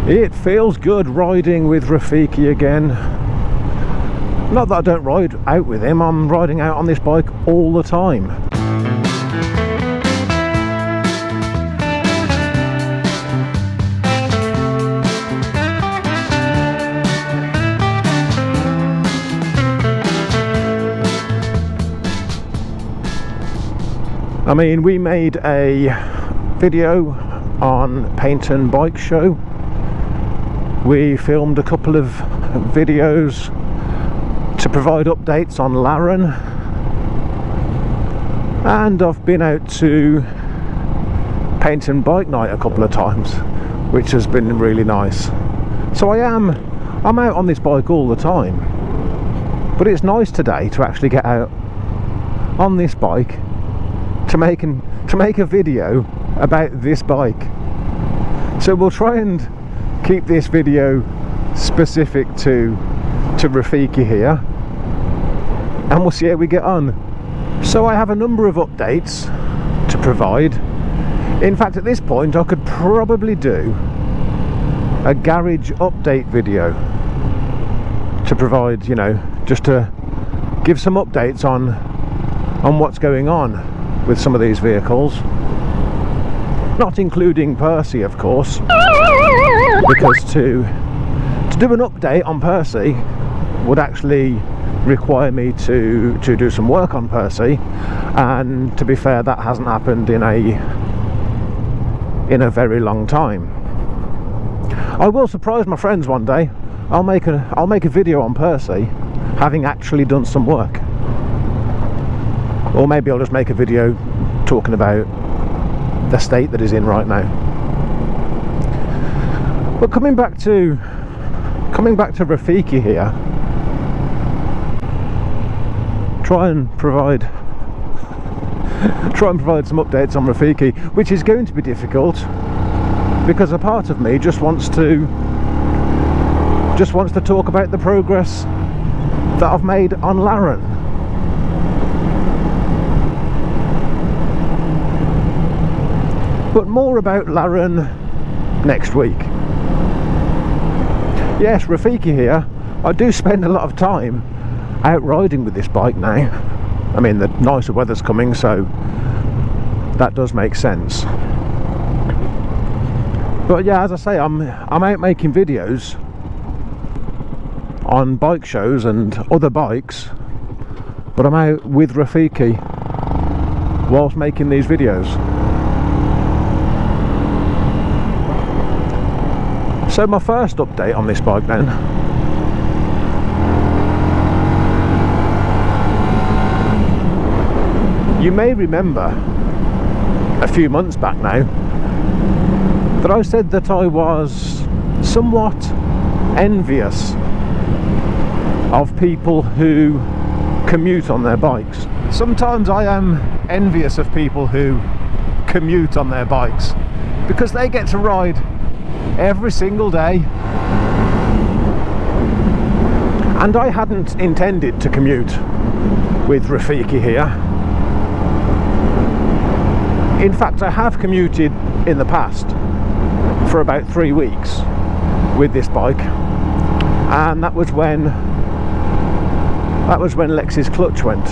It feels good riding with Rafiki again. Not that I don't ride out with him, I'm riding out on this bike all the time. I mean, we made a video on Paint and Bike Show. We filmed a couple of videos to provide updates on Laren, and I've been out to Paint and Bike Night a couple of times, which has been really nice. So I'm out on this bike all the time, but it's nice today to actually get out on this bike to make a video about this bike. So we'll try and keep this video specific to Rafiki here, and we'll see how we get on. So I have a number of updates to provide. In fact, at this point I could probably do a garage update video to provide, you know, just to give some updates on what's going on with some of these vehicles, not including Percy, of course, because to do an update on Percy would actually require me to do some work on Percy, and to be fair, that hasn't happened in a very long time. I will surprise my friends one day. I'll make a video on Percy having actually done some work. Or maybe I'll just make a video talking about the state that it's in right now. But coming back to Rafiki here, try and provide some updates on Rafiki, which is going to be difficult because a part of me just wants to talk about the progress that I've made on Laren. But more about Laren next week. Yes, Rafiki here. I do spend a lot of time out riding with this bike now. I mean, the nicer weather's coming, so that does make sense. But yeah, as I say, I'm out making videos on bike shows and other bikes, but I'm out with Rafiki whilst making these videos. So my first update on this bike then. You may remember a few months back now that I said that I was somewhat envious of people who commute on their bikes. Sometimes I am envious of people who commute on their bikes because they get to ride every single day, and I hadn't intended to commute with Rafiki here. In fact, I have commuted in the past for about 3 weeks with this bike, and that was when Lex's clutch went.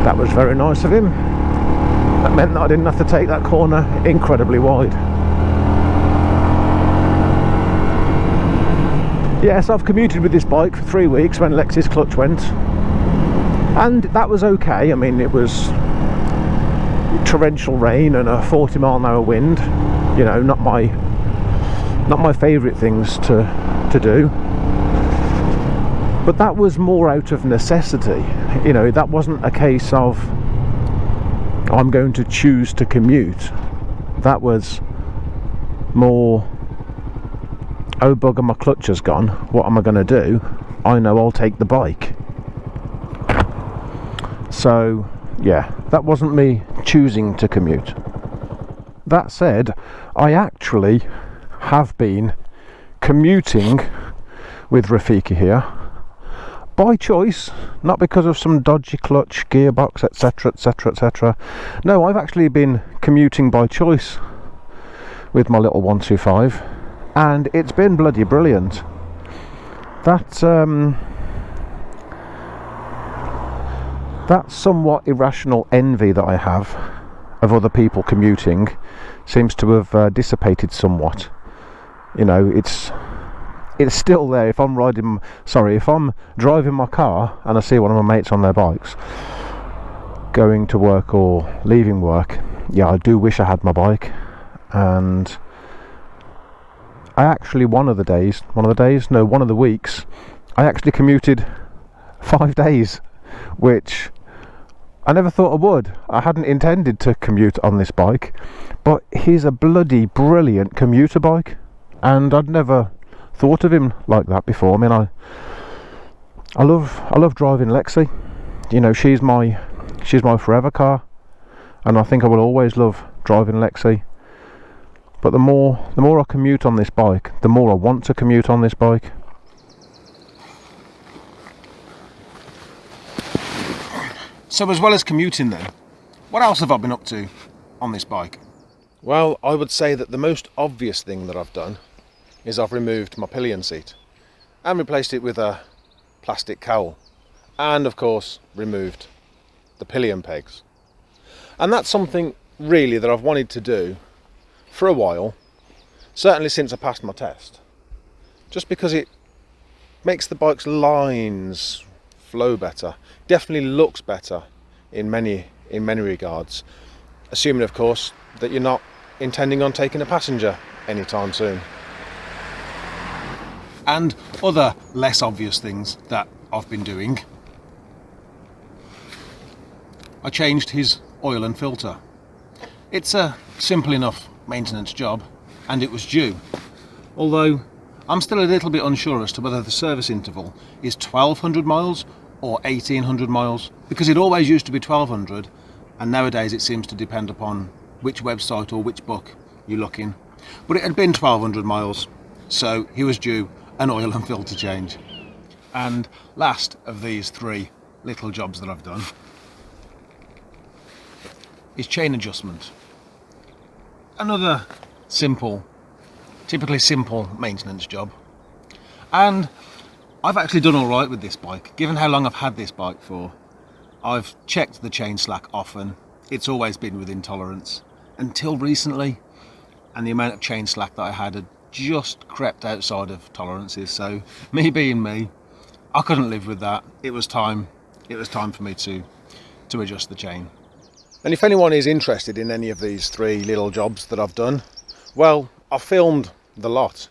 That was very nice of him. That meant that I didn't have to take that corner incredibly wide. Yes, I've commuted with this bike for 3 weeks when Lex's clutch went, and that was okay. I mean, it was torrential rain and a 40-mile-an-hour wind. You know, not my favourite things to do. But that was more out of necessity. You know, that wasn't a case of I'm going to choose to commute. That was more, oh bugger, my clutch has gone, what am I going to do? I know, I'll take the bike. So yeah, that wasn't me choosing to commute. That said, I actually have been commuting with Rafiki here by choice, not because of some dodgy clutch, gearbox, etc, etc, etc. No, I've actually been commuting by choice with my little 125, and it's been bloody brilliant. That somewhat irrational envy that I have of other people commuting seems to have dissipated somewhat. You know, it's still there. If I'm driving my car and I see one of my mates on their bikes going to work or leaving work, yeah, I do wish I had my bike. And I actually one of the weeks I actually commuted 5 days, which I never thought I would. I hadn't intended to commute on this bike, but he's a bloody brilliant commuter bike, and I'd never thought of him like that before. I mean, I love driving Lexi. You know, she's my forever car, and I think I will always love driving Lexi. But the more I commute on this bike, the more I want to commute on this bike. So as well as commuting then, what else have I been up to on this bike? Well, I would say that the most obvious thing that I've done is I've removed my pillion seat and replaced it with a plastic cowl, and of course removed the pillion pegs. And that's something really that I've wanted to do for a while, certainly since I passed my test, just because it makes the bike's lines flow better, definitely looks better in many regards, assuming of course that you're not intending on taking a passenger anytime soon. And other less obvious things that I've been doing: I changed his oil and filter. It's a simple enough maintenance job, and it was due, although I'm still a little bit unsure as to whether the service interval is 1200 miles or 1800 miles, because it always used to be 1200, and nowadays it seems to depend upon which website or which book you look in. But it had been 1200 miles, so he was due an oil and filter change. And last of these 3 little jobs that I've done is chain adjustment. Another typically simple maintenance job. And I've actually done alright with this bike, given how long I've had this bike for. I've checked the chain slack often. It's always been within tolerance until recently, and the amount of chain slack that I had just crept outside of tolerances. So me being me, I couldn't live with that. It was time for me to adjust the chain. And if anyone is interested in any of these 3 little jobs that I've done, well, I filmed the lot.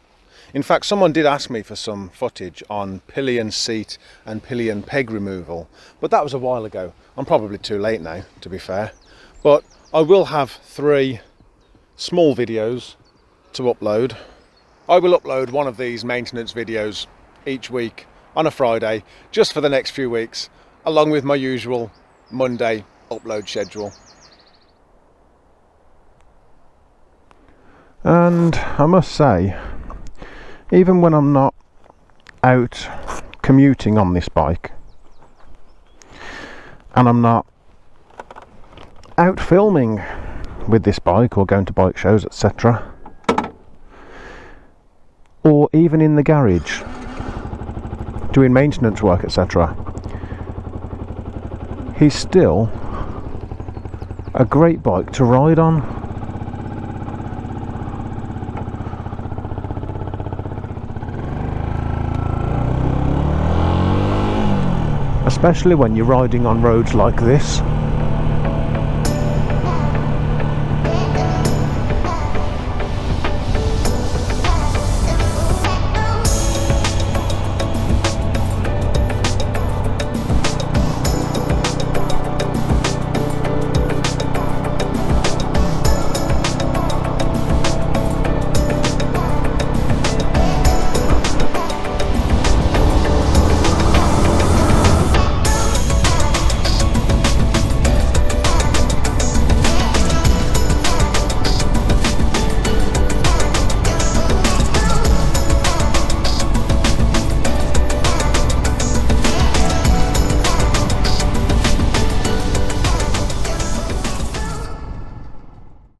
In fact, someone did ask me for some footage on pillion seat and pillion peg removal, but that was a while ago. I'm probably too late now, to be fair. But I will have 3 small videos to upload. I will upload one of these maintenance videos each week on a Friday, just for the next few weeks, along with my usual Monday upload schedule. And I must say, even when I'm not out commuting on this bike, and I'm not out filming with this bike or going to bike shows, etc., or even in the garage doing maintenance work, etc., he's still a great bike to ride on. Especially when you're riding on roads like this.